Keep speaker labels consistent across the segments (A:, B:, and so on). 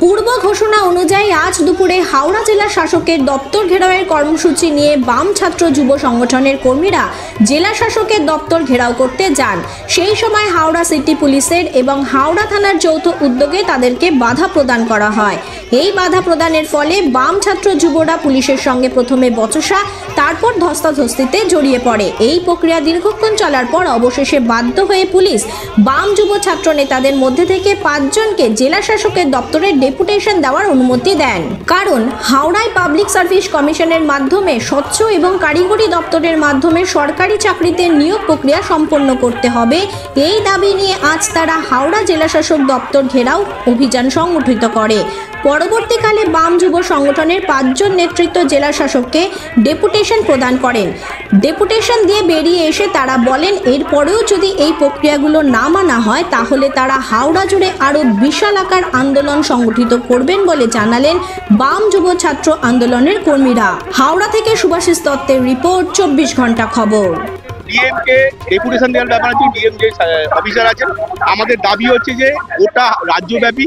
A: পূর্ব ঘোষণা অনুযায়ী আজ দুপুরে হাওড়া জেলা শাসকের দপ্তর ঘেরাওয়ের কর্মসূচি নিয়ে বাম ছাত্র যুব সংগঠনের কর্মীরা জেলা শাসকের দপ্তর ঘেরাও করতে যান। সেই সময় হাওড়া সিটি পুলিশের এবং হাওড়া থানার যৌথ উদ্যোগে তাদেরকে বাধা প্রদান করা হয়। এই বাধা প্রদানের ফলে বাম ছাত্র যুবরা পুলিশের সঙ্গে প্রথমে বচসা, তারপর ধস্তাধস্তিতে জড়িয়ে পড়ে। এই প্রক্রিয়া দীর্ঘক্ষণ চলার পর অবশেষে বাধ্য হয়ে পুলিশ বাম যুব ছাত্র নেতাদের মধ্যে থেকে 5 জনকে জেলা শাসকের দপ্তরে ডেপুটেশন দেওয়ার অনুমতি দেন। কারণ হাওড়ায় পাবলিক সার্ভিস কমিশনের মাধ্যমে স্বচ্ছ এবং কারিগরি দপ্তরের মাধ্যমে সরকারি চাকরিতে নিয়োগ প্রক্রিয়া সম্পন্ন করতে হবে। এই দাবি নিয়ে আজ তারা হাওড়া জেলা শাসক দপ্তর ঘেরাও অভিযান সংগঠিত করে। পরবর্তীকালে বাম যুব সংগঠনের 5 জন নেতৃত্ব জেলা শাসককে ডেপুটেশন প্রদান করেন। ডেপুটেশন দিয়ে বেরিয়ে এসে তারা বলেন, এরপরেও যদি এই প্রক্রিয়াগুলো না মানা হয় তাহলে তারা হাওড়া জুড়ে আরো বিশাল আকার আন্দোলন সংগঠিত করবেন বলে জানালেন বাম যুব ছাত্র আন্দোলনের কর্মীরা। হাওড়া থেকে সুভাষিস দত্তের রিপোর্ট, 24 ঘন্টা খবর।
B: ডিএমকে ডেপুটেশন দেওয়ার ব্যাপার আছে। ডিএম যে অফিসার আছেন, আমাদের দাবি হচ্ছে যে ওটা রাজ্যব্যাপী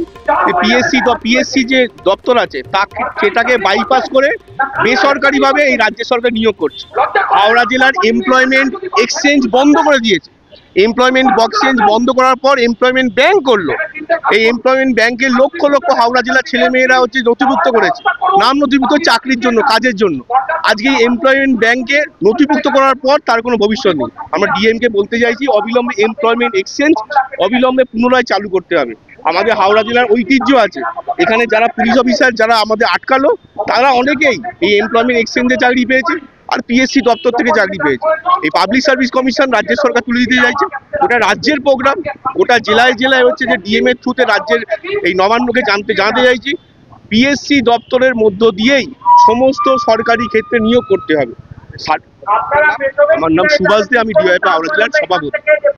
B: পিএসসি যে দপ্তর আছে সেটাকে বাইপাস করে বেসরকারিভাবে এই রাজ্য সরকার নিয়োগ করছে। হাওড়া জেলার এমপ্লয়মেন্ট এক্সচেঞ্জ বন্ধ করে দিয়েছে। এমপ্লয়মেন্ট এক্সচেঞ্জ বন্ধ করার পর এমপ্লয়মেন্ট ব্যাংক করলো। এই এমপ্লয়মেন্ট ব্যাংকে লক্ষ লক্ষ হাওড়া জেলার ছেলেমেয়েরা হচ্ছে নথিভুক্ত করেছে, নাম নথিভুক্ত চাকরির জন্য, কাজের জন্য। আজকে এমপ্লয়মেন্ট ব্যাংকে নথিভুক্ত করার পর তার কোনো ভবিষ্যৎ নেই। আমরা ডিএমকে বলতে চাইছি অবিলম্বে এমপ্লয়মেন্ট এক্সচেঞ্জ অবিলম্বে পুনরায় চালু করতে হবে। আমাদের হাওড়া জেলার ঐতিহ্য আছে, এখানে যারা পুলিশ অফিসার যারা আমাদের আটকালো তারা অনেকেই এই এমপ্লয়মেন্ট এক্সচেঞ্জে চাকরি পেয়েছে আর পিএসসি দপ্তর থেকে চাকরি পেয়েছে। এই পাবলিক সার্ভিস কমিশন রাজ্যের সরকার তুলে দিতে চাইছে। ওটা রাজ্যের প্রোগ্রাম, ওটা জেলায় জেলায় হচ্ছে যে ডিএম এর থ্রুতে রাজ্যের এই নবান্নকে জানাতে চাইছি পিএসসি দপ্তরের মধ্য দিয়েই সমস্ত সরকারি ক্ষেত্রে নিয়োগ করতে হবে। আমার নাম সুভাষ দে, আমি ডিওয়াইপি হাওড়া জেলার সভাপতি।